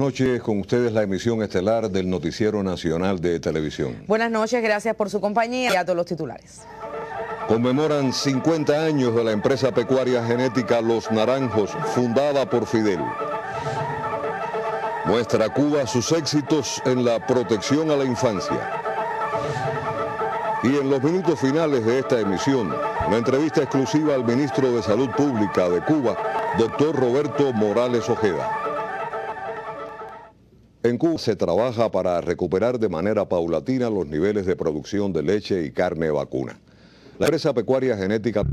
noches, con ustedes la emisión estelar del Noticiero Nacional de Televisión. Buenas noches, gracias por su compañía y a todos los titulares. Conmemoran 50 años de la empresa pecuaria genética Los Naranjos, fundada por Fidel. Muestra Cuba sus éxitos en la protección a la infancia. Y en los minutos finales de esta emisión, una entrevista exclusiva al ministro de Salud Pública de Cuba, doctor Roberto Morales Ojeda. En Cuba se trabaja para recuperar de manera paulatina los niveles de producción de leche y carne vacuna. La empresa pecuaria genética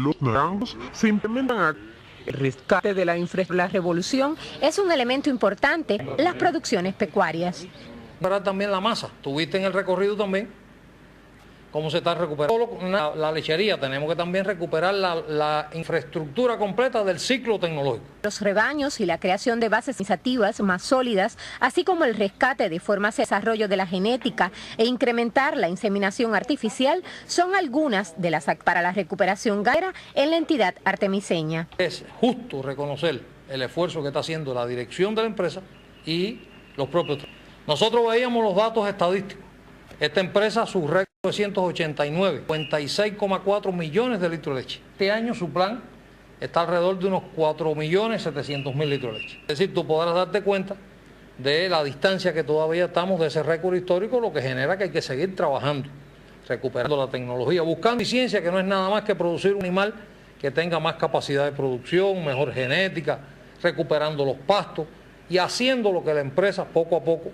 Los Naranjos se implementan el rescate de la infraestructura. La revolución es un elemento importante, las producciones pecuarias. Recuperar también la masa, tuviste en el recorrido también cómo se está recuperando la lechería. Tenemos que también recuperar la infraestructura completa del ciclo tecnológico. Los rebaños y la creación de bases administrativas más sólidas, así como el rescate de formas de desarrollo de la genética e incrementar la inseminación artificial, son algunas de las para la recuperación ganadera en la entidad artemiseña. Es justo reconocer el esfuerzo que está haciendo la dirección de la empresa y los propios. Nosotros veíamos los datos estadísticos. Esta empresa, su récord 989, 56,4 millones de litros de leche. Este año su plan está alrededor de unos 4.700.000 litros de leche. Es decir, tú podrás darte cuenta de la distancia que todavía estamos de ese récord histórico, lo que genera que hay que seguir trabajando, recuperando la tecnología, buscando eficiencia, que no es nada más que producir un animal que tenga más capacidad de producción, mejor genética, recuperando los pastos y haciendo lo que la empresa poco a poco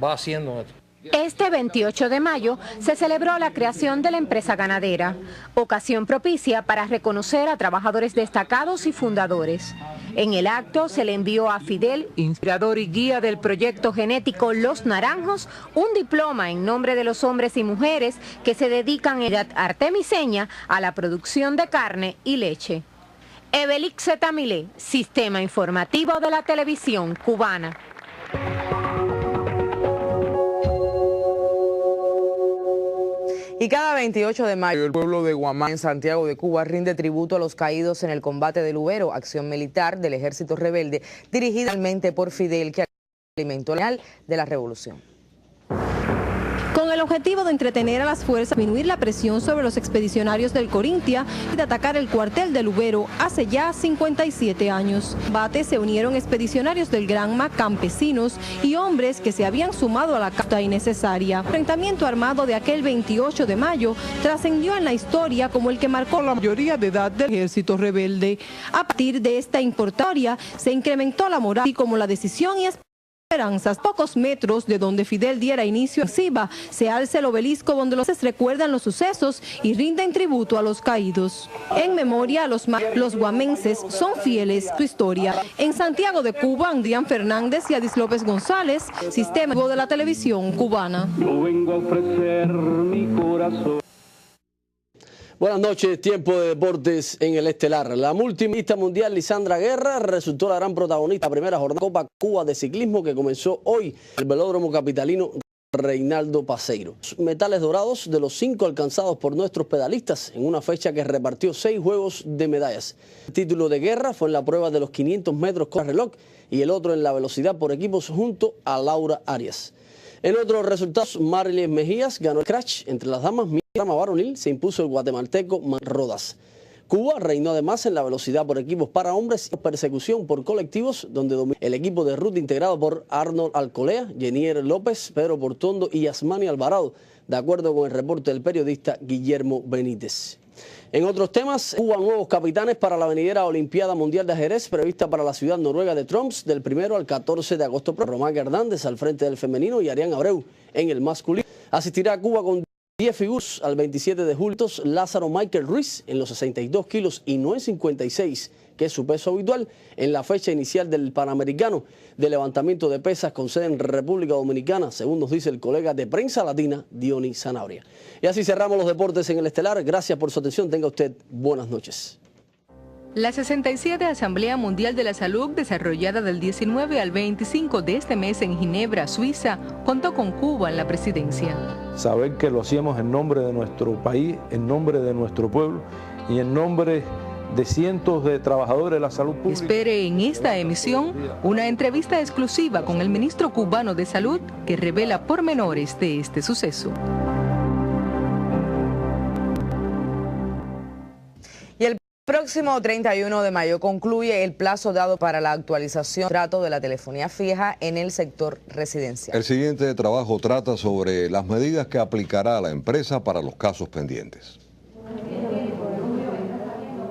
va haciendo. Este 28 de mayo se celebró la creación de la empresa ganadera, ocasión propicia para reconocer a trabajadores destacados y fundadores. En el acto se le envió a Fidel, inspirador y guía del proyecto genético Los Naranjos, un diploma en nombre de los hombres y mujeres que se dedican en la artemiseña a la producción de carne y leche. Ebelix Zetamilé, Sistema Informativo de la Televisión Cubana. Y cada 28 de mayo el pueblo de Guamán, en Santiago de Cuba, rinde tributo a los caídos en el combate de Lubero, acción militar del ejército rebelde dirigida realmente por Fidel, que alimentó la señal de la revolución. Con el objetivo de entretener a las fuerzas, disminuir la presión sobre los expedicionarios del Corintia y de atacar el cuartel de Lubero hace ya 57 años. En combate se unieron expedicionarios del Granma, campesinos y hombres que se habían sumado a la causa innecesaria. El enfrentamiento armado de aquel 28 de mayo trascendió en la historia como el que marcó la mayoría de edad del ejército rebelde. A partir de esta importancia se incrementó la moral y como la decisión y esperanzas. Pocos metros de donde Fidel diera inicio a la ofensiva, se alza el obelisco donde los recuerdan los sucesos y rinden tributo a los caídos. En memoria a los guamenses son fieles a su historia. En Santiago de Cuba, Andrián Fernández y Adis López González, Sistema de la Televisión Cubana. Yo vengo a ofrecer mi corazón. Buenas noches, tiempo de deportes en el estelar. La multimista mundial Lisandra Guerra resultó la gran protagonista de la primera jornada de Copa Cuba de ciclismo que comenzó hoy en el velódromo capitalino Reinaldo Paceiro. Metales dorados de los 5 alcanzados por nuestros pedalistas en una fecha que repartió 6 juegos de medallas. El título de Guerra fue en la prueba de los 500 metros con reloj y el otro en la velocidad por equipos junto a Laura Arias. En otros resultados, Marilyn Mejías ganó el Crash entre las damas. Rama varonil se impuso el guatemalteco Man Rodas. Cuba reinó además en la velocidad por equipos para hombres y persecución por colectivos, donde dominó el equipo de ruta integrado por Arnold Alcolea, Jenier López, Pedro Portondo y Yasmani Alvarado, de acuerdo con el reporte del periodista Guillermo Benítez. En otros temas, Cuba nuevos capitanes para la venidera Olimpiada Mundial de Ajedrez prevista para la ciudad noruega de Troms del 1 al 14 de agosto. Román Hernández al frente del femenino y Arián Abreu en el masculino. Asistirá a Cuba con 10 figuras al 27 de julio. Lázaro Michael Ruiz en los 62 kilos y no en 56, que es su peso habitual, en la fecha inicial del Panamericano de levantamiento de pesas con sede en República Dominicana, según nos dice el colega de Prensa Latina, Diony Sanabria. Y así cerramos los deportes en el estelar. Gracias por su atención. Tenga usted buenas noches. La 67 Asamblea Mundial de la Salud, desarrollada del 19 al 25 de este mes en Ginebra, Suiza, contó con Cuba en la presidencia. Saber que lo hacíamos en nombre de nuestro país, en nombre de nuestro pueblo y en nombre de cientos de trabajadores de la salud pública. Espere en esta emisión una entrevista exclusiva con el ministro cubano de Salud que revela pormenores de este suceso. Y el próximo 31 de mayo concluye el plazo dado para la actualización del contrato de la telefonía fija en el sector residencial. El siguiente trabajo trata sobre las medidas que aplicará la empresa para los casos pendientes.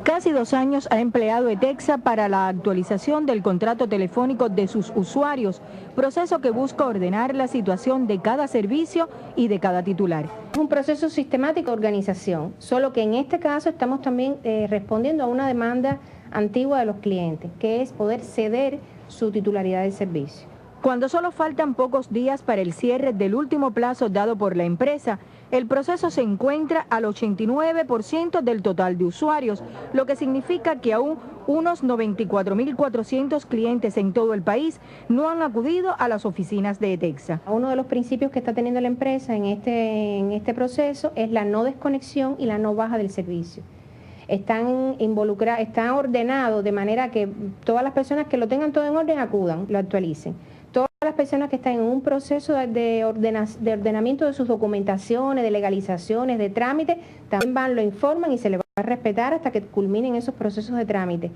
Casi 2 años ha empleado ETEXA para la actualización del contrato telefónico de sus usuarios, proceso que busca ordenar la situación de cada servicio y de cada titular. Es un proceso sistemático de organización, solo que en este caso estamos también respondiendo a una demanda antigua de los clientes, que es poder ceder su titularidad del servicio. Cuando solo faltan pocos días para el cierre del último plazo dado por la empresa, el proceso se encuentra al 89% del total de usuarios, lo que significa que aún unos 94.400 clientes en todo el país no han acudido a las oficinas de ETEXA. Uno de los principios que está teniendo la empresa en este proceso es la no desconexión y la no baja del servicio. Están involucrados, están ordenados de manera que todas las personas que lo tengan todo en orden acudan, lo actualicen. Todas las personas que están en un proceso de ordenamiento de sus documentaciones, de legalizaciones, de trámites, también van, lo informan y se les va a respetar hasta que culminen esos procesos de trámite.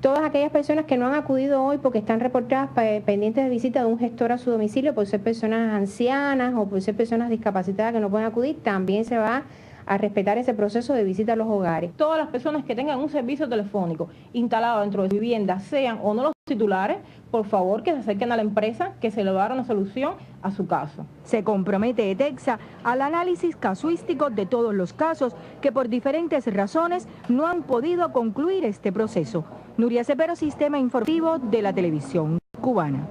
Todas aquellas personas que no han acudido hoy porque están reportadas pendientes de visita de un gestor a su domicilio por ser personas ancianas o por ser personas discapacitadas que no pueden acudir, también se va a respetar ese proceso de visita a los hogares. Todas las personas que tengan un servicio telefónico instalado dentro de su vivienda, sean o no los titulares, por favor que se acerquen a la empresa que se le va a dar una solución a su caso. Se compromete ETEXA al análisis casuístico de todos los casos que por diferentes razones no han podido concluir este proceso. Nuria Cepero, Sistema Informativo de la Televisión Cubana.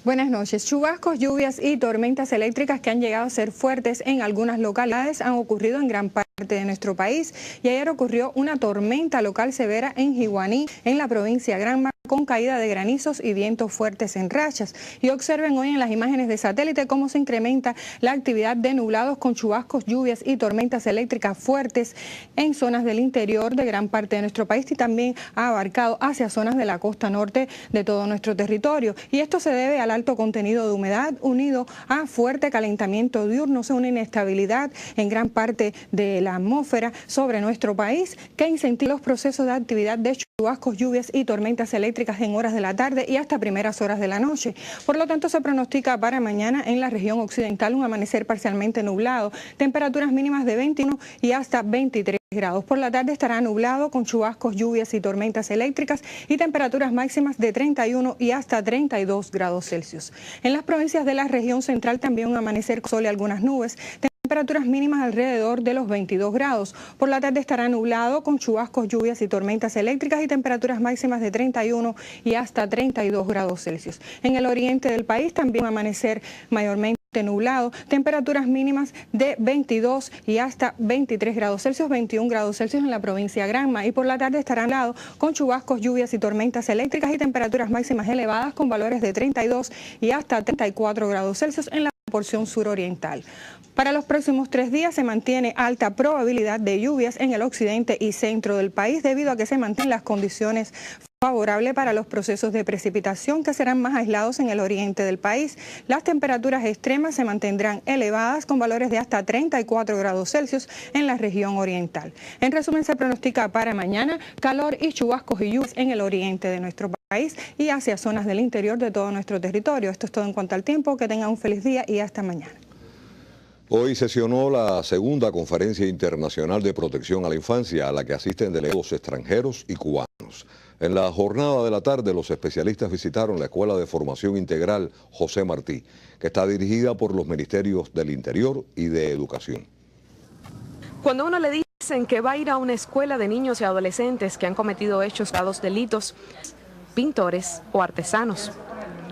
Buenas noches. Chubascos, lluvias y tormentas eléctricas que han llegado a ser fuertes en algunas localidades han ocurrido en gran parte de nuestro país y ayer ocurrió una tormenta local severa en Jiguaní, en la provincia de Granma, con caída de granizos y vientos fuertes en rachas. Y observen hoy en las imágenes de satélite cómo se incrementa la actividad de nublados con chubascos, lluvias y tormentas eléctricas fuertes en zonas del interior de gran parte de nuestro país y también ha abarcado hacia zonas de la costa norte de todo nuestro territorio. Y esto se debe al alto contenido de humedad unido a fuerte calentamiento diurno, o sea, una inestabilidad en gran parte de la atmósfera sobre nuestro país que incentiva los procesos de actividad de chubascos, lluvias y tormentas eléctricas en horas de la tarde y hasta primeras horas de la noche. Por lo tanto, se pronostica para mañana en la región occidental un amanecer parcialmente nublado, temperaturas mínimas de 21 y hasta 23 grados. Por la tarde estará nublado con chubascos, lluvias y tormentas eléctricas y temperaturas máximas de 31 y hasta 32 grados Celsius. En las provincias de la región central también un amanecer con sol y algunas nubes. Temperaturas mínimas alrededor de los 22 grados. Por la tarde estará nublado con chubascos, lluvias y tormentas eléctricas y temperaturas máximas de 31 y hasta 32 grados Celsius. En el oriente del país también un amanecer mayormente nublado, temperaturas mínimas de 22 y hasta 23 grados Celsius, 21 grados Celsius en la provincia de Granma y por la tarde estará nublado con chubascos, lluvias y tormentas eléctricas y temperaturas máximas elevadas con valores de 32 y hasta 34 grados Celsius en la porción suroriental. Para los próximos 3 días se mantiene alta probabilidad de lluvias en el occidente y centro del país debido a que se mantienen las condiciones favorables para los procesos de precipitación que serán más aislados en el oriente del país. Las temperaturas extremas se mantendrán elevadas con valores de hasta 34 grados Celsius en la región oriental. En resumen, se pronostica para mañana calor y chubascos y lluvias en el oriente de nuestro país y hacia zonas del interior de todo nuestro territorio. Esto es todo en cuanto al tiempo. Que tengan un feliz día y hasta mañana. Hoy sesionó la segunda Conferencia Internacional de Protección a la Infancia, a la que asisten delegados extranjeros y cubanos. En la jornada de la tarde, los especialistas visitaron la Escuela de Formación Integral José Martí, que está dirigida por los Ministerios del Interior y de Educación. Cuando a uno le dicen que va a ir a una escuela de niños y adolescentes que han cometido hechos graves delitos, pintores o artesanos,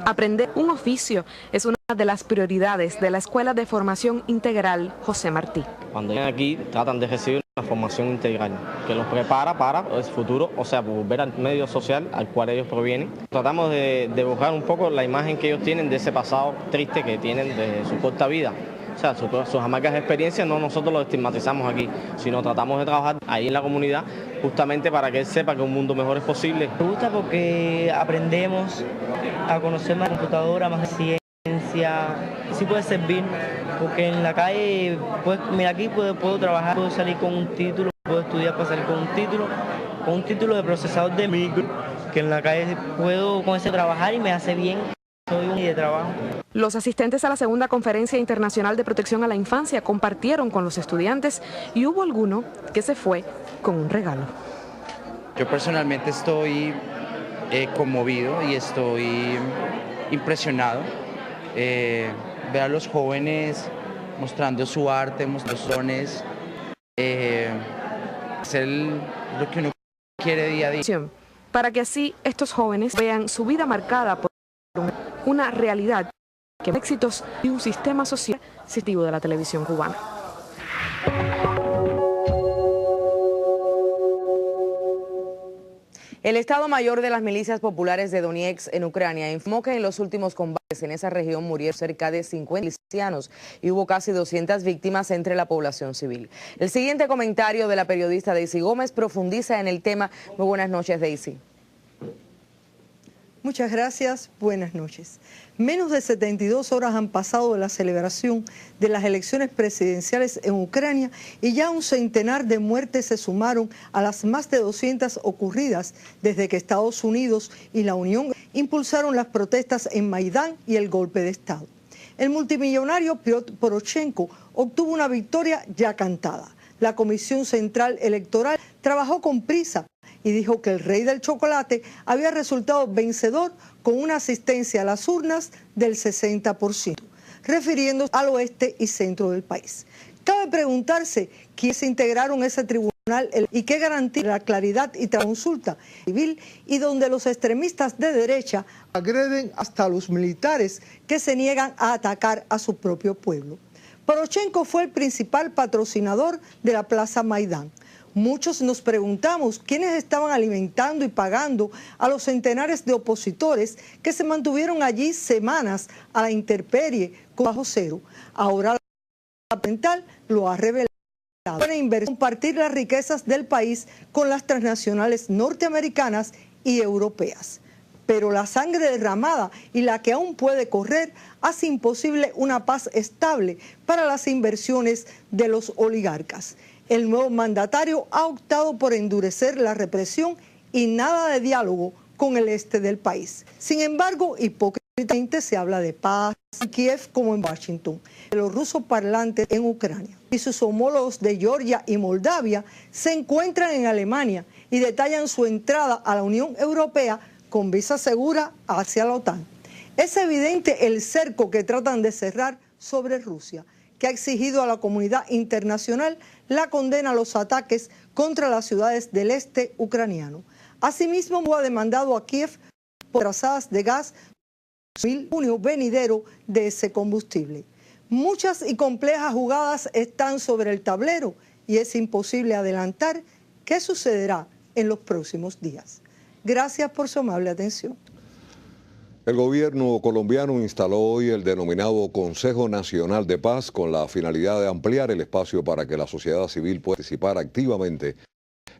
Aprender un oficio es una de las prioridades de la Escuela de Formación Integral José Martí. Cuando llegan aquí tratan de recibir una formación integral que los prepara para el futuro, o sea, volver al medio social al cual ellos provienen. Tratamos de buscar un poco la imagen que ellos tienen de ese pasado triste que tienen de su corta vida. O sea, sus amargas experiencias no nosotros lo estigmatizamos aquí, sino tratamos de trabajar ahí en la comunidad justamente para que él sepa que un mundo mejor es posible. Me gusta porque aprendemos a conocer más computadora, más ciencia, sí puede servir, porque en la calle, pues mira, aquí puedo trabajar, puedo salir con un título, puedo estudiar para salir con un título de procesador de micro, que en la calle puedo con ese trabajar y me hace bien. De trabajo. Los asistentes a la segunda Conferencia Internacional de Protección a la Infancia compartieron con los estudiantes y hubo alguno que se fue con un regalo. Yo personalmente estoy conmovido y estoy impresionado. Ver a los jóvenes mostrando su arte, mostrando sus dones, hacer lo que uno quiere día a día. Para que así estos jóvenes vean su vida marcada por una realidad que éxitos y un sistema social sensitivo de la televisión cubana. El Estado Mayor de las Milicias Populares de Donetsk en Ucrania informó que en los últimos combates en esa región murieron cerca de 50 milicianos y hubo casi 200 víctimas entre la población civil. El siguiente comentario de la periodista Daisy Gómez profundiza en el tema. Muy buenas noches, Daisy. Muchas gracias, buenas noches. Menos de 72 horas han pasado de la celebración de las elecciones presidenciales en Ucrania y ya un centenar de muertes se sumaron a las más de 200 ocurridas desde que Estados Unidos y la Unión impulsaron las protestas en Maidán y el golpe de Estado. El multimillonario Piotr Poroshenko obtuvo una victoria ya cantada. La Comisión Central Electoral trabajó con prisa y dijo que el rey del chocolate había resultado vencedor con una asistencia a las urnas del 60%, refiriéndose al oeste y centro del país. Cabe preguntarse quiénes integraron ese tribunal y qué garantía la claridad y consulta civil, y donde los extremistas de derecha agreden hasta a los militares que se niegan a atacar a su propio pueblo. Poroshenko fue el principal patrocinador de la Plaza Maidán. Muchos nos preguntamos quiénes estaban alimentando y pagando a los centenares de opositores que se mantuvieron allí semanas a la intemperie bajo cero. Ahora la mental lo ha revelado. Puede compartir las riquezas del país con las transnacionales norteamericanas y europeas. Pero la sangre derramada y la que aún puede correr hace imposible una paz estable para las inversiones de los oligarcas. El nuevo mandatario ha optado por endurecer la represión y nada de diálogo con el este del país. Sin embargo, hipócritamente se habla de paz en Kiev como en Washington, de los rusos parlantes en Ucrania. Y sus homólogos de Georgia y Moldavia se encuentran en Alemania y detallan su entrada a la Unión Europea con visa segura hacia la OTAN. Es evidente el cerco que tratan de cerrar sobre Rusia, que ha exigido a la comunidad internacional la condena a los ataques contra las ciudades del este ucraniano. Asimismo, ha demandado a Kiev por trazadas de gas en junio venidero de ese combustible. Muchas y complejas jugadas están sobre el tablero y es imposible adelantar qué sucederá en los próximos días. Gracias por su amable atención. El gobierno colombiano instaló hoy el denominado Consejo Nacional de Paz con la finalidad de ampliar el espacio para que la sociedad civil pueda participar activamente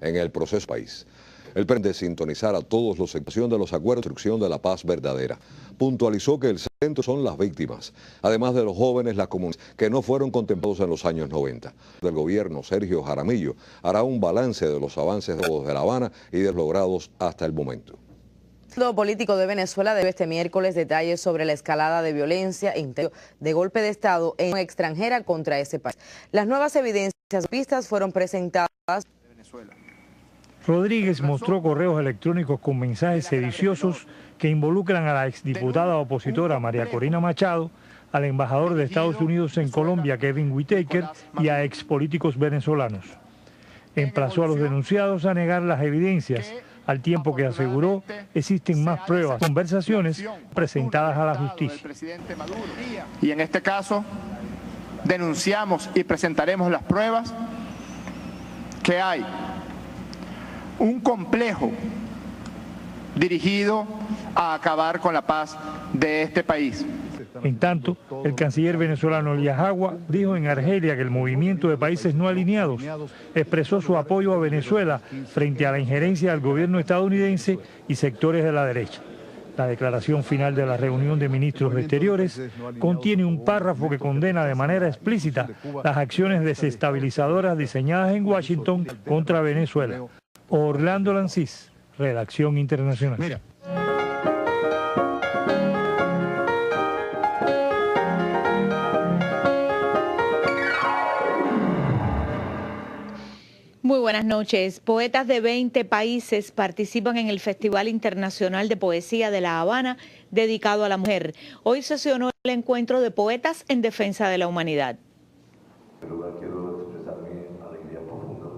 en el proceso del país. El pretende sintonizar a todos los sectores de los acuerdos de construcción de la paz verdadera. Puntualizó que el centro son las víctimas, además de los jóvenes, las comunidades que no fueron contemplados en los años 90. El gobierno, Sergio Jaramillo, hará un balance de los avances de La Habana y de los logrados hasta el momento. El político de Venezuela dio este miércoles detalles sobre la escalada de violencia de golpe de Estado en una extranjera contra ese país. Las nuevas evidencias pistas fueron presentadas. Rodríguez mostró correos electrónicos con mensajes sediciosos que involucran a la exdiputada opositora María Corina Machado, al embajador de Estados Unidos en Colombia Kevin Whitaker y a expolíticos venezolanos. Emplazó a los denunciados a negar las evidencias, al tiempo que aseguró existen más pruebas, conversaciones presentadas a la justicia. Y en este caso denunciamos y presentaremos las pruebas que hay un complejo dirigido a acabar con la paz de este país. En tanto, el canciller venezolano Elías Agua dijo en Argelia que el movimiento de países no alineados expresó su apoyo a Venezuela frente a la injerencia del gobierno estadounidense y sectores de la derecha. La declaración final de la reunión de ministros de Exteriores contiene un párrafo que condena de manera explícita las acciones desestabilizadoras diseñadas en Washington contra Venezuela. Orlando Lancís, Redacción Internacional. Muy buenas noches. Poetas de 20 países participan en el Festival Internacional de Poesía de La Habana, dedicado a la mujer. Hoy sesionó el encuentro de poetas en defensa de la humanidad.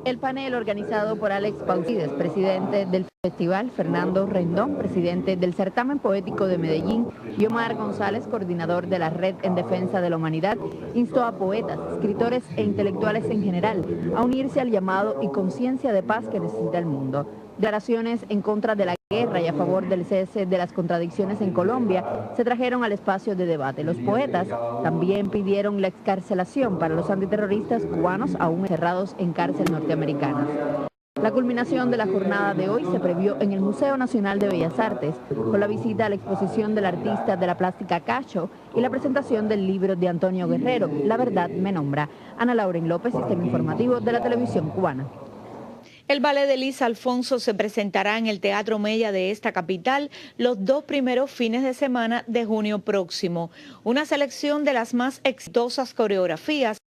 El panel organizado por Alex Pausides, presidente del festival, Fernando Rendón, presidente del certamen poético de Medellín, y Omar González, coordinador de la Red en Defensa de la Humanidad, instó a poetas, escritores e intelectuales en general a unirse al llamado y conciencia de paz que necesita el mundo. Declaraciones en contra de la guerra y a favor del cese de las contradicciones en Colombia se trajeron al espacio de debate. Los poetas también pidieron la excarcelación para los antiterroristas cubanos aún encerrados en cárcel norteamericanas. La culminación de la jornada de hoy se previó en el Museo Nacional de Bellas Artes, con la visita a la exposición del artista de la plástica Cacho y la presentación del libro de Antonio Guerrero, La verdad me nombra. Ana Lauren López, Sistema Informativo de la Televisión Cubana. El ballet de Elisa Alfonso se presentará en el Teatro Mella de esta capital los 2 primeros fines de semana de junio próximo. Una selección de las más exitosas coreografías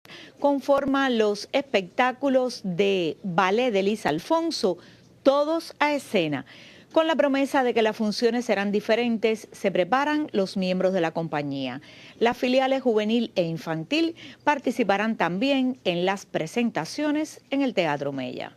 conforma los espectáculos de ballet de Elisa Alfonso, todos a escena. Con la promesa de que las funciones serán diferentes, se preparan los miembros de la compañía. Las filiales juvenil e infantil participarán también en las presentaciones en el Teatro Mella.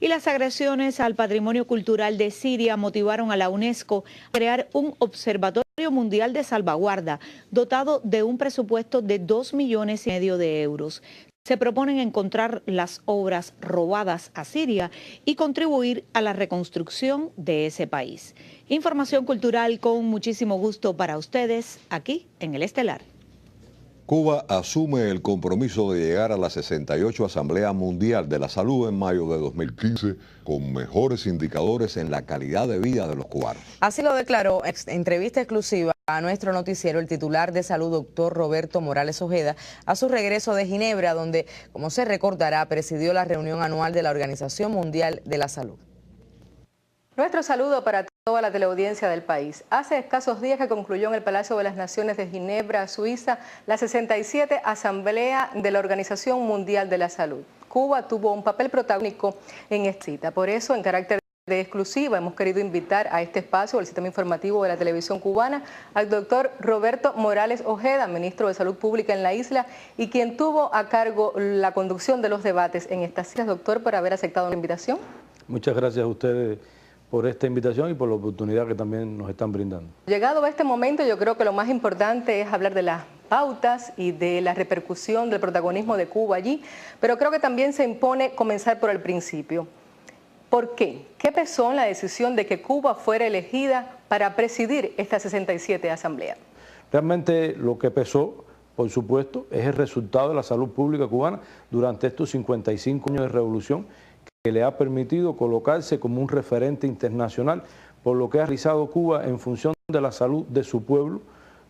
Y las agresiones al patrimonio cultural de Siria motivaron a la UNESCO a crear un observatorio mundial de salvaguarda dotado de un presupuesto de 2,5 millones de euros. Se proponen encontrar las obras robadas a Siria y contribuir a la reconstrucción de ese país. Información cultural con muchísimo gusto para ustedes aquí en El Estelar. Cuba asume el compromiso de llegar a la 68 Asamblea Mundial de la Salud en mayo de 2015 con mejores indicadores en la calidad de vida de los cubanos. Así lo declaró en entrevista exclusiva a nuestro noticiero el titular de salud, doctor Roberto Morales Ojeda, a su regreso de Ginebra, donde, como se recordará, presidió la reunión anual de la Organización Mundial de la Salud. Nuestro saludo para toda la teleaudiencia del país. Hace escasos días que concluyó en el Palacio de las Naciones de Ginebra, Suiza, la 67 Asamblea de la Organización Mundial de la Salud. Cuba tuvo un papel protagónico en esta cita. Por eso, en carácter de exclusiva, hemos querido invitar a este espacio, el sistema informativo de la televisión cubana, al doctor Roberto Morales Ojeda, ministro de Salud Pública en la isla y quien tuvo a cargo la conducción de los debates en estas citas. Doctor, por haber aceptado la invitación. Muchas gracias a ustedes por esta invitación y por la oportunidad que también nos están brindando. Llegado a este momento, yo creo que lo más importante es hablar de las pautas y de la repercusión del protagonismo de Cuba allí, pero creo que también se impone comenzar por el principio. ¿Por qué? ¿Qué pesó en la decisión de que Cuba fuera elegida para presidir esta 67 Asamblea? Realmente lo que pesó, por supuesto, es el resultado de la salud pública cubana durante estos 55 años de revolución, que le ha permitido colocarse como un referente internacional por lo que ha realizado Cuba en función de la salud de su pueblo,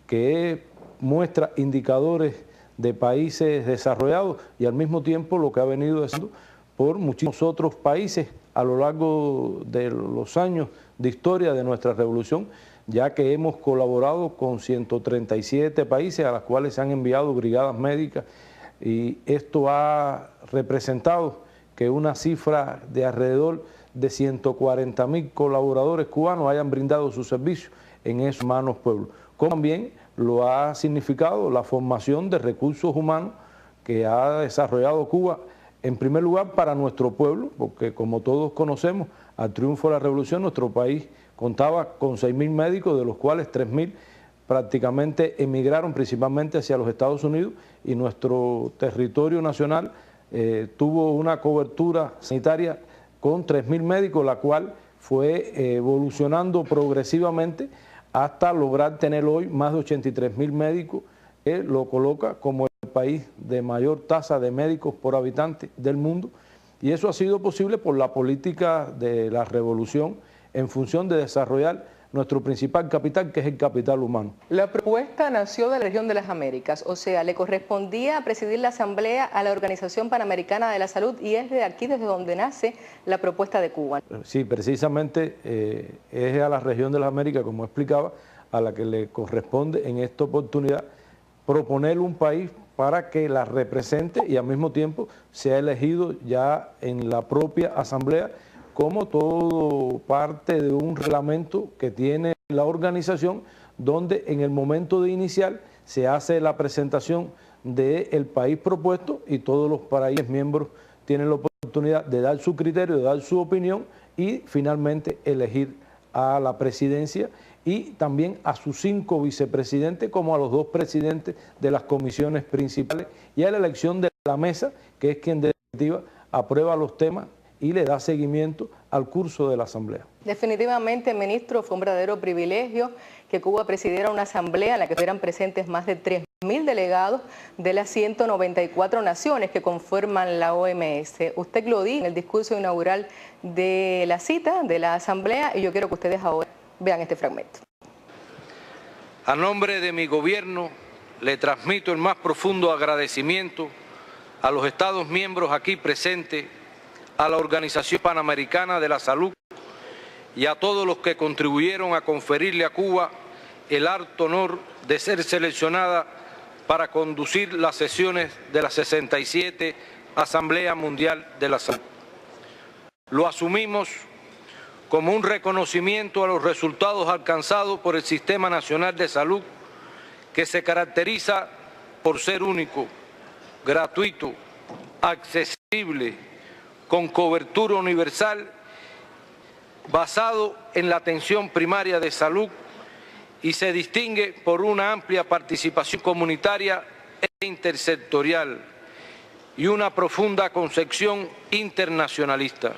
que muestra indicadores de países desarrollados y al mismo tiempo lo que ha venido haciendo por muchísimos otros países a lo largo de los años de historia de nuestra revolución, ya que hemos colaborado con 137 países a los cuales se han enviado brigadas médicas y esto ha representado que una cifra de alrededor de 140.000 colaboradores cubanos hayan brindado sus servicios en esos hermanos pueblos. Como también lo ha significado la formación de recursos humanos que ha desarrollado Cuba, en primer lugar para nuestro pueblo, porque como todos conocemos, al triunfo de la revolución, nuestro país contaba con 6.000 médicos, de los cuales 3.000 prácticamente emigraron principalmente hacia los Estados Unidos, y nuestro territorio nacional tuvo una cobertura sanitaria con 3.000 médicos, la cual fue evolucionando progresivamente hasta lograr tener hoy más de 83.000 médicos, que lo coloca como el país de mayor tasa de médicos por habitante del mundo. Y eso ha sido posible por la política de la revolución en función de desarrollar nuestro principal capital, que es el capital humano. La propuesta nació de la región de las Américas, o sea, le correspondía presidir la asamblea a la Organización Panamericana de la Salud, y es de aquí desde donde nace la propuesta de Cuba. Sí, precisamente es a la región de las Américas, como explicaba, a la que le corresponde en esta oportunidad proponer un país para que la represente y al mismo tiempo sea elegido ya en la propia asamblea, como todo parte de un reglamento que tiene la organización, donde en el momento de iniciar se hace la presentación del país propuesto y todos los países miembros tienen la oportunidad de dar su criterio, de dar su opinión y finalmente elegir a la presidencia y también a sus 5 vicepresidentes, como a los 2 presidentes de las comisiones principales, y a la elección de la mesa, que es quien de definitiva aprueba los temas y le da seguimiento al curso de la asamblea. Definitivamente, ministro, fue un verdadero privilegio que Cuba presidiera una asamblea en la que estuvieran presentes más de 3.000 delegados de las 194 naciones que conforman la OMS. Usted lo dijo en el discurso inaugural de la cita de la asamblea, y yo quiero que ustedes ahora vean este fragmento. A nombre de mi gobierno, le transmito el más profundo agradecimiento a los Estados miembros aquí presentes, a la Organización Panamericana de la Salud y a todos los que contribuyeron a conferirle a Cuba el alto honor de ser seleccionada para conducir las sesiones de la 67 Asamblea Mundial de la Salud. Lo asumimos como un reconocimiento a los resultados alcanzados por el Sistema Nacional de Salud, que se caracteriza por ser único, gratuito, accesible, con cobertura universal, basado en la atención primaria de salud, y se distingue por una amplia participación comunitaria e intersectorial y una profunda concepción internacionalista.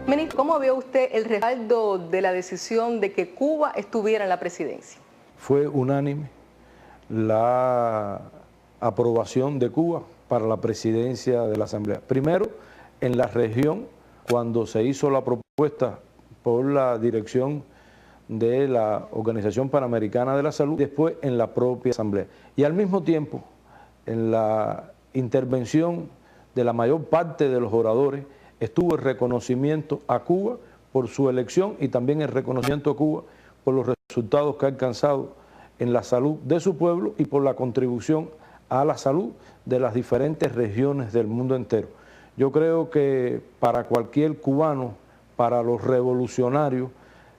Ministro, ¿cómo vio usted el respaldo de la decisión de que Cuba estuviera en la presidencia? Fue unánime la aprobación de Cuba para la presidencia de la Asamblea. Primero, en la región, cuando se hizo la propuesta por la dirección de la Organización Panamericana de la Salud, después en la propia Asamblea. Y al mismo tiempo, en la intervención de la mayor parte de los oradores, estuvo el reconocimiento a Cuba por su elección y también el reconocimiento a Cuba por los resultados que ha alcanzado en la salud de su pueblo y por la contribución a la salud de las diferentes regiones del mundo entero. Yo creo que para cualquier cubano, para los revolucionarios,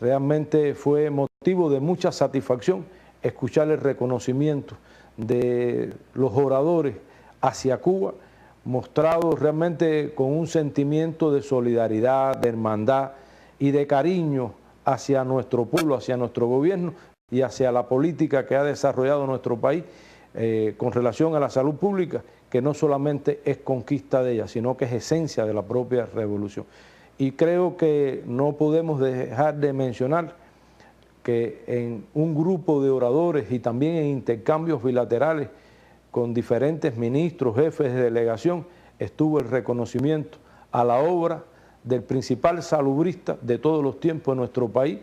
realmente fue motivo de mucha satisfacción escuchar el reconocimiento de los oradores hacia Cuba, mostrado realmente con un sentimiento de solidaridad, de hermandad y de cariño hacia nuestro pueblo, hacia nuestro gobierno y hacia la política que ha desarrollado nuestro país con relación a la salud pública, que no solamente es conquista de ella, sino que es esencia de la propia revolución. Y creo que no podemos dejar de mencionar que en un grupo de oradores y también en intercambios bilaterales con diferentes ministros, jefes de delegación, estuvo el reconocimiento a la obra del principal salubrista de todos los tiempos en nuestro país,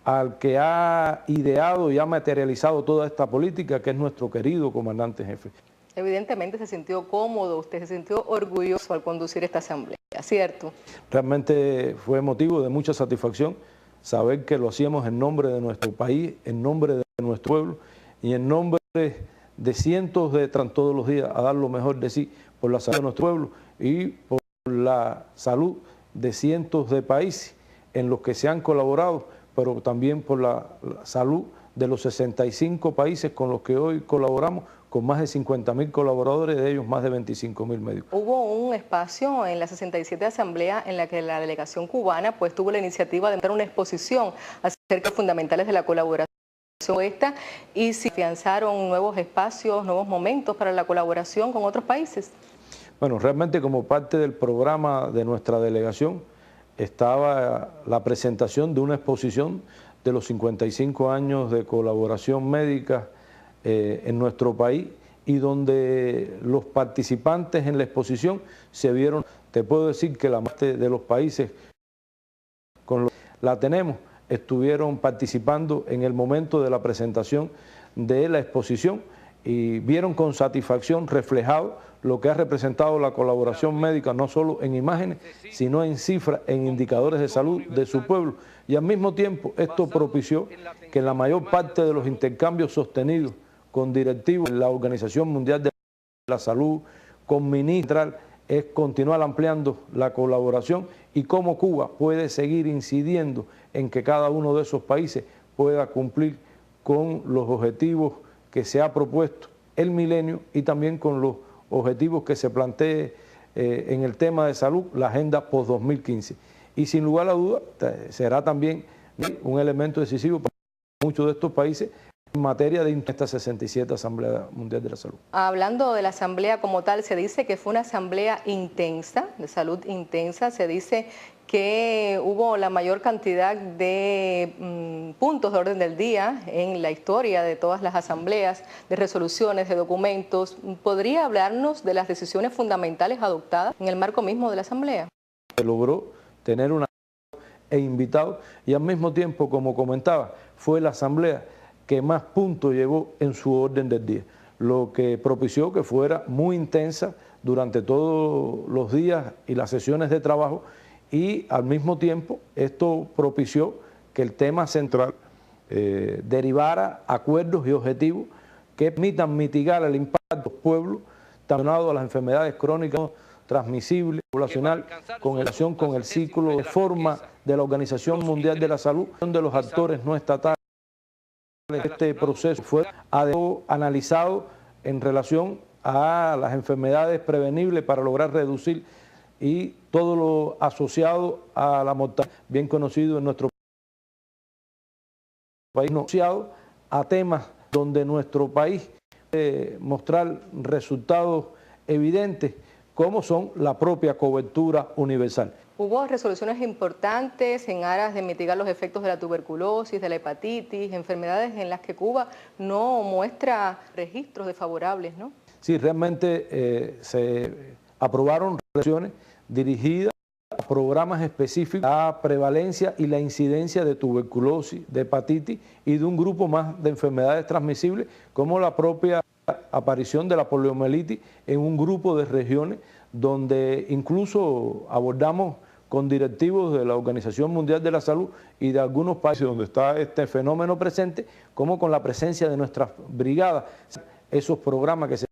al que ha ideado y ha materializado toda esta política, que es nuestro querido comandante jefe. Evidentemente se sintió cómodo, usted se sintió orgulloso al conducir esta asamblea, ¿cierto? Realmente fue motivo de mucha satisfacción saber que lo hacíamos en nombre de nuestro país, en nombre de nuestro pueblo y en nombre de cientos de todos los días a dar lo mejor de sí por la salud de nuestro pueblo y por la salud de cientos de países en los que se han colaborado, pero también por la salud de los 65 países con los que hoy colaboramos, con más de 50.000 colaboradores, de ellos más de 25.000 médicos. Hubo un espacio en la 67 Asamblea en la que la delegación cubana pues tuvo la iniciativa de dar una exposición acerca de fundamentales de la colaboración y si afianzaron nuevos espacios, nuevos momentos para la colaboración con otros países. Bueno, realmente como parte del programa de nuestra delegación estaba la presentación de una exposición de los 55 años de colaboración médica en nuestro país, y donde los participantes en la exposición se vieron, te puedo decir que la parte de los países con los que la tenemos estuvieron participando en el momento de la presentación de la exposición y vieron con satisfacción reflejado lo que ha representado la colaboración médica, no solo en imágenes, sino en cifras, en indicadores de salud de su pueblo. Y al mismo tiempo esto propició que la mayor parte de los intercambios sostenidos con directivos de la Organización Mundial de la Salud, con ministros, es continuar ampliando la colaboración y cómo Cuba puede seguir incidiendo en que cada uno de esos países pueda cumplir con los objetivos que se ha propuesto el milenio y también con los objetivos que se plantee en el tema de salud, la agenda post-2015. Y sin lugar a duda será también un elemento decisivo para muchos de estos países en materia de esta 67 Asamblea Mundial de la Salud. Hablando de la asamblea como tal, se dice que fue una asamblea intensa, de salud intensa, se dice que hubo la mayor cantidad de puntos de orden del día en la historia de todas las asambleas, de resoluciones, de documentos. ¿Podría hablarnos de las decisiones fundamentales adoptadas en el marco mismo de la asamblea? Se logró tener una invitado y al mismo tiempo, como comentaba, fue la asamblea que más puntos llevó en su orden del día, lo que propició que fuera muy intensa durante todos los días y las sesiones de trabajo, y al mismo tiempo esto propició que el tema central derivara acuerdos y objetivos que permitan mitigar el impacto de los pueblos relacionado a las enfermedades crónicas transmisibles, poblacional, con relación con el ciclo de reforma de la Organización Mundial de la Salud, de los actores no estatales. Este proceso fue analizado en relación a las enfermedades prevenibles para lograr reducir y todo lo asociado a la mortalidad, bien conocido en nuestro país, asociado a temas donde nuestro país puede mostrar resultados evidentes, como son la propia cobertura universal. Hubo resoluciones importantes en aras de mitigar los efectos de la tuberculosis, de la hepatitis, enfermedades en las que Cuba no muestra registros desfavorables, ¿no? Sí, realmente se aprobaron resoluciones dirigidas a programas específicos, a la prevalencia y la incidencia de tuberculosis, de hepatitis y de un grupo más de enfermedades transmisibles, como la propia aparición de la poliomielitis en un grupo de regiones donde incluso abordamos con directivos de la Organización Mundial de la Salud y de algunos países donde está este fenómeno presente, como con la presencia de nuestras brigadas, esos programas que se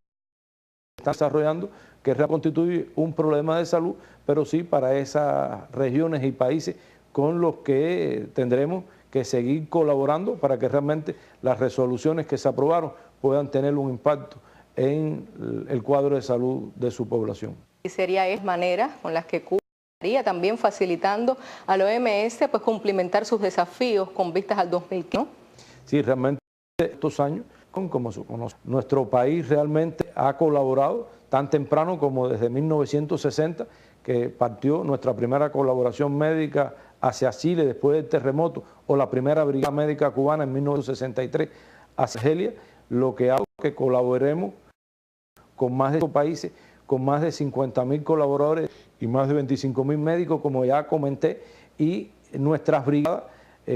están desarrollando, que constituye un problema de salud, pero sí para esas regiones y países con los que tendremos que seguir colaborando para que realmente las resoluciones que se aprobaron puedan tener un impacto en el cuadro de salud de su población. Y sería esa manera con las que Cuba estaría también facilitando al OMS pues cumplimentar sus desafíos con vistas al 2015, ¿no? Sí, realmente estos años, como se conoce, nuestro país realmente ha colaborado tan temprano como desde 1960, que partió nuestra primera colaboración médica hacia Chile después del terremoto, o la primera brigada médica cubana en 1963 hacia Argelia, lo que hace que colaboremos con más de estos países, con más de 50.000 colaboradores y más de 25.000 médicos, como ya comenté, y nuestras brigadas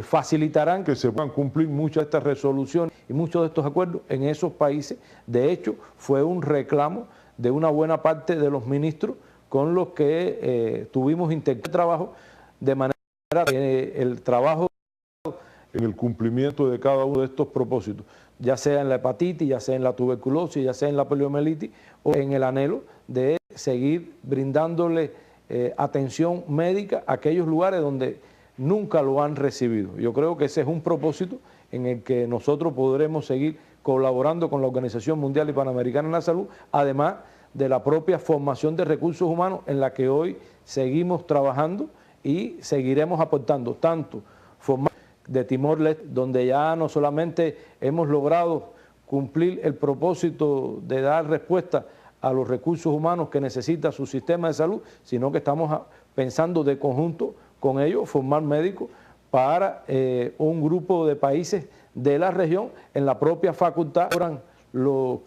facilitarán que se puedan cumplir muchas de estas resoluciones y muchos de estos acuerdos en esos países. De hecho, fue un reclamo de una buena parte de los ministros con los que tuvimos intercambio de trabajo, de manera que el trabajo en el cumplimiento de cada uno de estos propósitos, ya sea en la hepatitis, ya sea en la tuberculosis, ya sea en la poliomielitis, o en el anhelo de seguir brindándole atención médica a aquellos lugares donde nunca lo han recibido. Yo creo que ese es un propósito en el que nosotros podremos seguir colaborando con la Organización Mundial y Panamericana de la Salud, además de la propia formación de recursos humanos en la que hoy seguimos trabajando y seguiremos aportando, tanto formación de Timor-Leste, donde ya no solamente hemos logrado cumplir el propósito de dar respuesta a los recursos humanos que necesita su sistema de salud, sino que estamos pensando de conjunto con ellos formar médicos para un grupo de países de la región. En la propia facultad los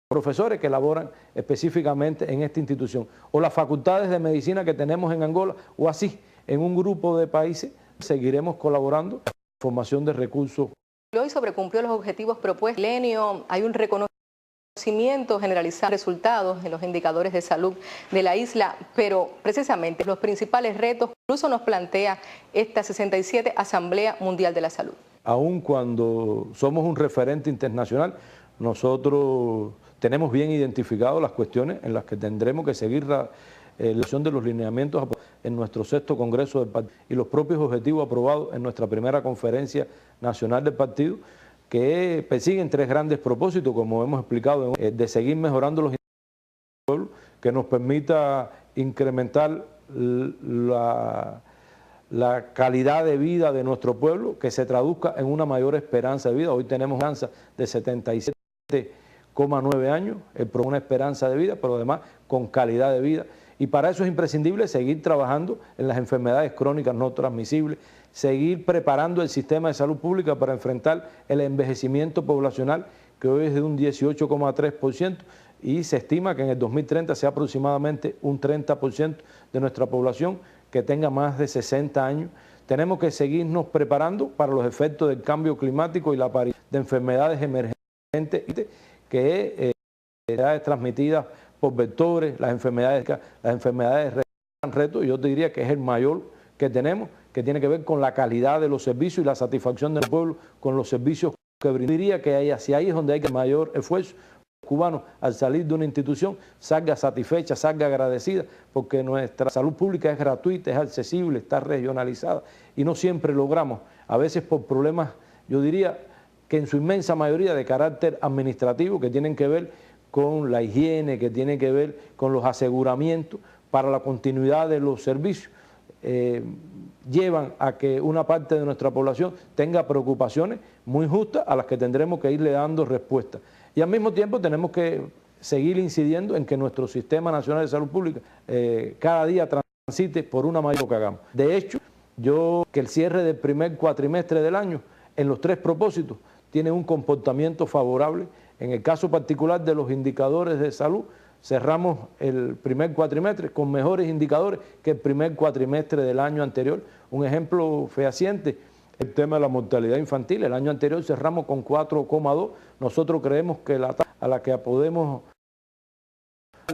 profesores que laboran específicamente en esta institución, o las facultades de medicina que tenemos en Angola, o así, en un grupo de países seguiremos colaborando en la formación de recursos. Hoy sobrecumplió los objetivos propuestos. Milenio, hay un reconocimiento generalizado de resultados en los indicadores de salud de la isla, pero precisamente los principales retos incluso nos plantea esta 67 Asamblea Mundial de la Salud. Aun cuando somos un referente internacional, nosotros tenemos bien identificadas las cuestiones en las que tendremos que seguir la elección de los lineamientos en nuestro 6º Congreso del Partido y los propios objetivos aprobados en nuestra primera Conferencia Nacional del Partido, que persiguen 3 grandes propósitos, como hemos explicado, de seguir mejorando los indicadores del pueblo, que nos permita incrementar la calidad de vida de nuestro pueblo, que se traduzca en una mayor esperanza de vida. Hoy tenemos una esperanza de 77,9 años, una esperanza de vida, pero además con calidad de vida. Y para eso es imprescindible seguir trabajando en las enfermedades crónicas no transmisibles, seguir preparando el sistema de salud pública para enfrentar el envejecimiento poblacional, que hoy es de un 18,3%, y se estima que en el 2030 sea aproximadamente un 30% de nuestra población que tenga más de 60 años. Tenemos que seguirnos preparando para los efectos del cambio climático y la aparición de enfermedades emergentes que transmitidas por vectores, las enfermedades representan retos, y yo te diría que es el mayor que tenemos, que tiene que ver con la calidad de los servicios y la satisfacción del pueblo con los servicios que brinda. Diría que hacia ahí es donde hay que mayor esfuerzo. Los cubanos, al salir de una institución, salga satisfecha, salga agradecida, porque nuestra salud pública es gratuita, es accesible, está regionalizada, y no siempre logramos, a veces por problemas, yo diría que en su inmensa mayoría de carácter administrativo, que tienen que ver con la higiene, que tiene que ver con los aseguramientos para la continuidad de los servicios, llevan a que una parte de nuestra población tenga preocupaciones muy justas a las que tendremos que irle dando respuesta. Y al mismo tiempo tenemos que seguir incidiendo en que nuestro Sistema Nacional de Salud Pública cada día transite por una mayor que hagamos. De hecho, que el cierre del primer cuatrimestre del año, en los 3 propósitos, tiene un comportamiento favorable. En el caso particular de los indicadores de salud, cerramos el primer cuatrimestre con mejores indicadores que el primer cuatrimestre del año anterior. Un ejemplo fehaciente, el tema de la mortalidad infantil. El año anterior cerramos con 4,2. Nosotros creemos que la tasa a la que podemos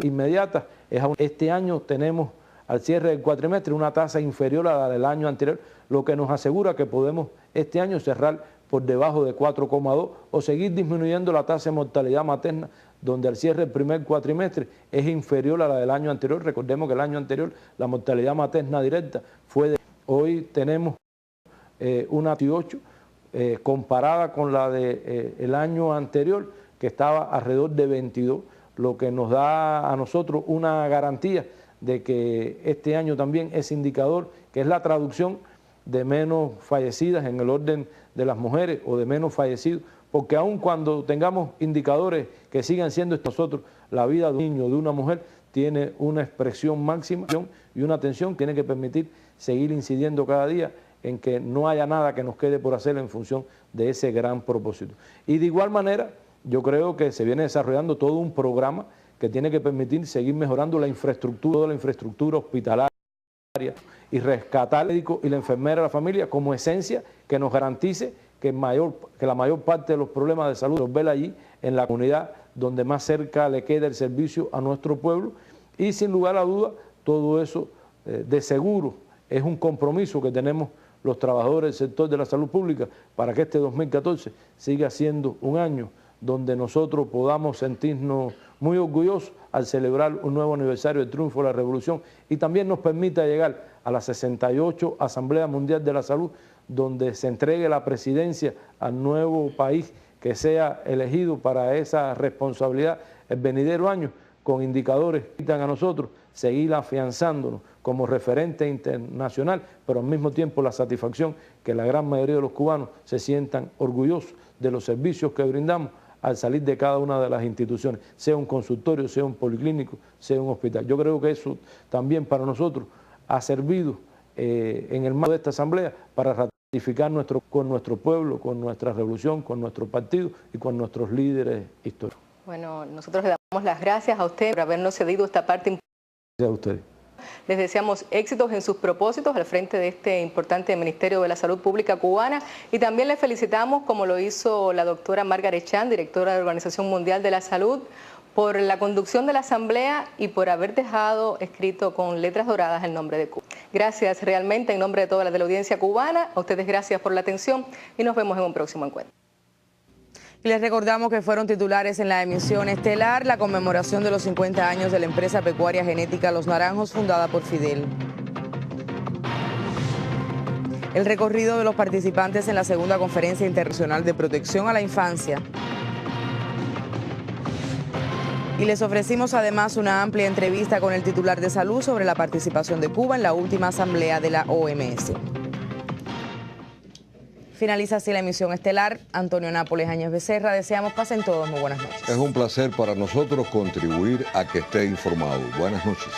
inmediata es este año tenemos al cierre del cuatrimestre una tasa inferior a la del año anterior, lo que nos asegura que podemos este año cerrar por debajo de 4,2 o seguir disminuyendo la tasa de mortalidad materna, donde al cierre del primer cuatrimestre es inferior a la del año anterior. Recordemos que el año anterior la mortalidad materna directa fue de... Hoy tenemos una 18 comparada con la del año anterior, que estaba alrededor de 22, lo que nos da a nosotros una garantía de que este año también ese indicador, que es la traducción de menos fallecidas en el orden de las mujeres o de menos fallecidos, porque aun cuando tengamos indicadores que sigan siendo nosotros, la vida de un niño, de una mujer, tiene una expresión máxima y una atención que tiene que permitir seguir incidiendo cada día en que no haya nada que nos quede por hacer en función de ese gran propósito. Y de igual manera, yo creo que se viene desarrollando todo un programa que tiene que permitir seguir mejorando la infraestructura hospitalaria y rescatar al médico y la enfermera de la familia como esencia que nos garantice que la mayor parte de los problemas de salud los ve allí en la comunidad donde más cerca le queda el servicio a nuestro pueblo, y sin lugar a duda todo eso de seguro es un compromiso que tenemos los trabajadores del sector de la salud pública para que este 2014 siga siendo un año donde nosotros podamos sentirnos muy orgullosos al celebrar un nuevo aniversario del triunfo de la revolución, y también nos permita llegar a la 68 Asamblea Mundial de la Salud, donde se entregue la presidencia al nuevo país que sea elegido para esa responsabilidad el venidero año, con indicadores que permitan a nosotros seguir afianzándonos como referente internacional, pero al mismo tiempo la satisfacción que la gran mayoría de los cubanos se sientan orgullosos de los servicios que brindamos al salir de cada una de las instituciones, sea un consultorio, sea un policlínico, sea un hospital. Yo creo que eso también para nosotros ha servido en el marco de esta asamblea para ratificar con nuestro pueblo, con nuestra revolución, con nuestro partido y con nuestros líderes históricos. Bueno, nosotros le damos las gracias a usted por habernos cedido esta parte importante. Gracias a ustedes. Les deseamos éxitos en sus propósitos al frente de este importante Ministerio de la Salud Pública cubana y también les felicitamos, como lo hizo la doctora Margaret Chan, directora de la Organización Mundial de la Salud, por la conducción de la Asamblea y por haber dejado escrito con letras doradas el nombre de Cuba. Gracias realmente en nombre de toda la teleaudiencia cubana. A ustedes gracias por la atención y nos vemos en un próximo encuentro. Y les recordamos que fueron titulares en la emisión estelar la conmemoración de los 50 años de la empresa pecuaria genética Los Naranjos, fundada por Fidel. El recorrido de los participantes en la segunda Conferencia Internacional de Protección a la Infancia. Y les ofrecimos además una amplia entrevista con el titular de Salud sobre la participación de Cuba en la última asamblea de la OMS. Finaliza así la emisión estelar. Antonio Nápoles, Áñez Becerra, deseamos pasen todos muy buenas noches. Es un placer para nosotros contribuir a que esté informado. Buenas noches.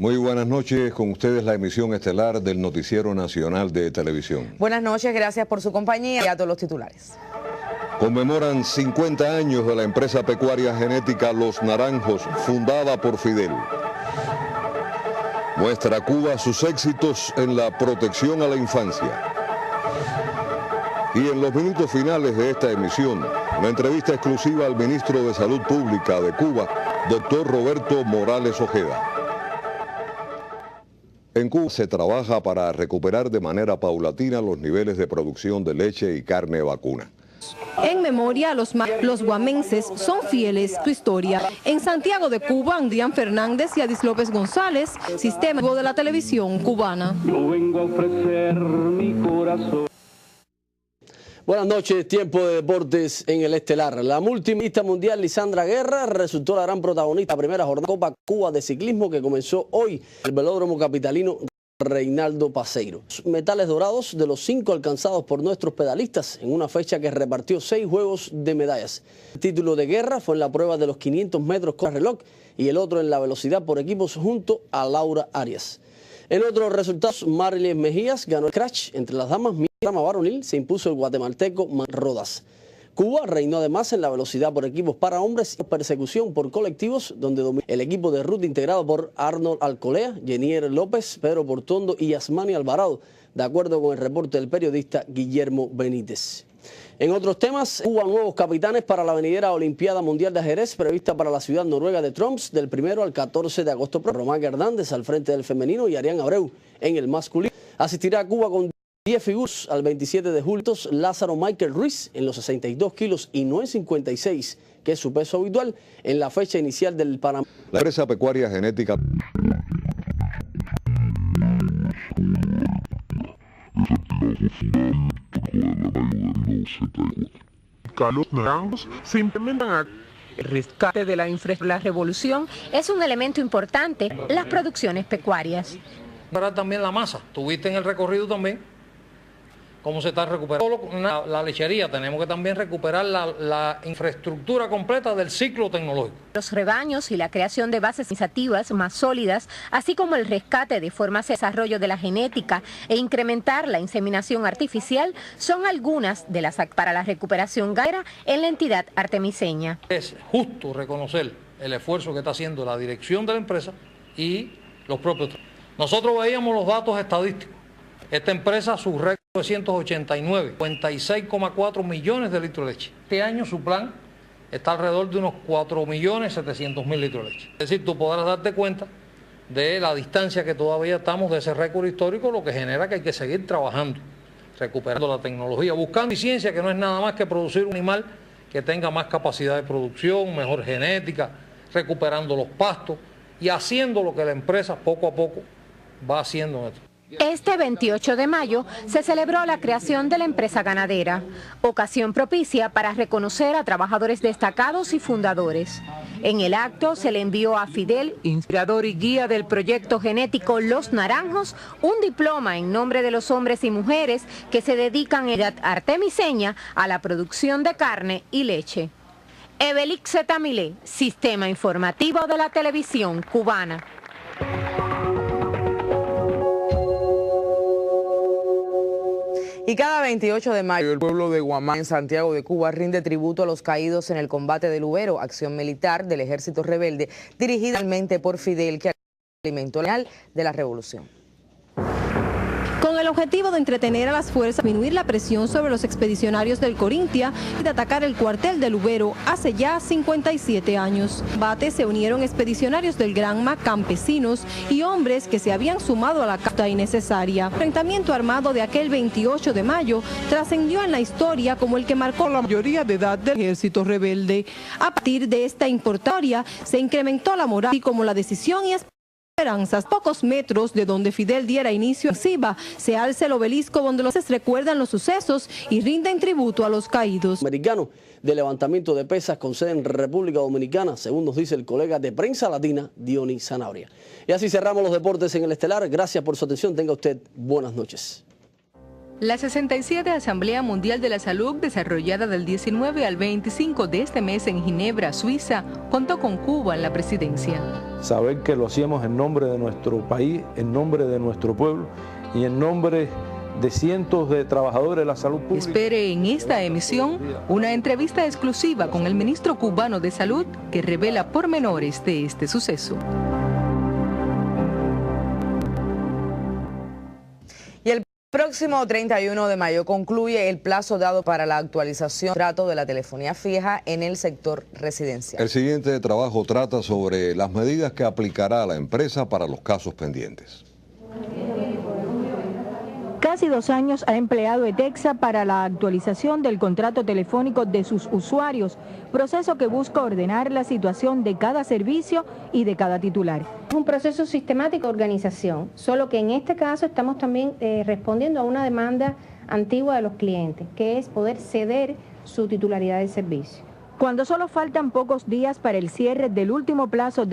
Muy buenas noches, con ustedes la emisión estelar del Noticiero Nacional de Televisión. Buenas noches, gracias por su compañía y a todos los titulares. Conmemoran 50 años de la empresa pecuaria genética Los Naranjos, fundada por Fidel. Muestra Cuba sus éxitos en la protección a la infancia. Y en los minutos finales de esta emisión, una entrevista exclusiva al ministro de Salud Pública de Cuba, doctor Roberto Morales Ojeda. En Cuba se trabaja para recuperar de manera paulatina los niveles de producción de leche y carne vacuna. En memoria a los guamenses son fieles a su historia. En Santiago de Cuba, Andrián Fernández y Adis López González, Sistema de la Televisión Cubana. Yo vengo a ofrecer mi corazón. Buenas noches, tiempo de deportes en el estelar. La multimista mundial Lisandra Guerra resultó la gran protagonista de la primera jornada de Copa Cuba de ciclismo que comenzó hoy en el velódromo capitalino Reinaldo Paceiro. Metales dorados de los 5 alcanzados por nuestros pedalistas en una fecha que repartió 6 juegos de medallas. El título de Guerra fue en la prueba de los 500 metros con reloj y el otro en la velocidad por equipos junto a Laura Arias. En otros resultados, Marilyn Mejías ganó el crash entre las damas. Rama varonil se impuso el guatemalteco Man Rodas. Cuba reinó además en la velocidad por equipos para hombres y persecución por colectivos, donde dominó el equipo de ruta integrado por Arnold Alcolea, Jenier López, Pedro Portondo y Yasmani Alvarado, de acuerdo con el reporte del periodista Guillermo Benítez. En otros temas, Cuba nuevos capitanes para la venidera Olimpiada Mundial de Ajedrez prevista para la ciudad noruega de Troms del 1 al 14 de agosto. Román Hernández al frente del femenino y Arián Abreu en el masculino. Asistirá a Cuba con 10 figuras al 27 de julio. Lázaro Michael Ruiz en los 62 kilos y no en 56, que es su peso habitual, en la fecha inicial del Panamá. La empresa pecuaria genética Los Naranjos se implementan el rescate de la infraestructura. La revolución es un elemento importante en las producciones pecuarias. Para también la masa, tuviste en el recorrido también cómo se está recuperando la lechería. Tenemos que también recuperar la infraestructura completa del ciclo tecnológico. Los rebaños y la creación de bases administrativas más sólidas, así como el rescate de formas de desarrollo de la genética e incrementar la inseminación artificial, son algunas de las para la recuperación ganadera en la entidad artemiseña. Es justo reconocer el esfuerzo que está haciendo la dirección de la empresa y los propios. Nosotros veíamos los datos estadísticos. Esta empresa, su récord 989, 56,4 millones de litros de leche. Este año su plan está alrededor de unos 4.700.000 litros de leche. Es decir, tú podrás darte cuenta de la distancia que todavía estamos de ese récord histórico, lo que genera que hay que seguir trabajando, recuperando la tecnología, buscando ciencia, que no es nada más que producir un animal que tenga más capacidad de producción, mejor genética, recuperando los pastos y haciendo lo que la empresa poco a poco va haciendo en esto. Este 28 de mayo se celebró la creación de la empresa ganadera, ocasión propicia para reconocer a trabajadores destacados y fundadores. En el acto se le envió a Fidel, inspirador y guía del proyecto genético Los Naranjos, un diploma en nombre de los hombres y mujeres que se dedican en la artemiseña a la producción de carne y leche. Ebelix Tamilé, Sistema Informativo de la Televisión Cubana. Y cada 28 de mayo el pueblo de Guamá en Santiago de Cuba rinde tributo a los caídos en el combate de Lubero, acción militar del ejército rebelde dirigida por Fidel, que alimentó el ideal de la revolución. Con el objetivo de entretener a las fuerzas, disminuir la presión sobre los expedicionarios del Corintia y de atacar el cuartel de Lubero hace ya 57 años. Bate se unieron expedicionarios del Granma, campesinos y hombres que se habían sumado a la causa innecesaria. El enfrentamiento armado de aquel 28 de mayo trascendió en la historia como el que marcó la mayoría de edad del ejército rebelde. A partir de esta importancia se incrementó la moral y como la decisión y esperanzas. Pocos metros de donde Fidel diera inicio a la ofensiva, se alza el obelisco donde los recuerdan los sucesos y rinden tributo a los caídos. Americano de levantamiento de pesas con sede en República Dominicana, según nos dice el colega de Prensa Latina, Dionis Sanabria. Y así cerramos los deportes en el Estelar. Gracias por su atención. Tenga usted buenas noches. La 67 Asamblea Mundial de la Salud, desarrollada del 19 al 25 de este mes en Ginebra, Suiza, contó con Cuba en la presidencia. Saber que lo hacíamos en nombre de nuestro país, en nombre de nuestro pueblo y en nombre de cientos de trabajadores de la salud pública. Espere en esta emisión una entrevista exclusiva con el ministro cubano de Salud que revela pormenores de este suceso. Próximo 31 de mayo concluye el plazo dado para la actualización del contrato de la telefonía fija en el sector residencial. El siguiente trabajo trata sobre las medidas que aplicará la empresa para los casos pendientes. Casi 2 años ha empleado ETEXA para la actualización del contrato telefónico de sus usuarios, proceso que busca ordenar la situación de cada servicio y de cada titular. Es un proceso sistemático de organización, solo que en este caso estamos también respondiendo a una demanda antigua de los clientes, que es poder ceder su titularidad del servicio. Cuando solo faltan pocos días para el cierre del último plazo dado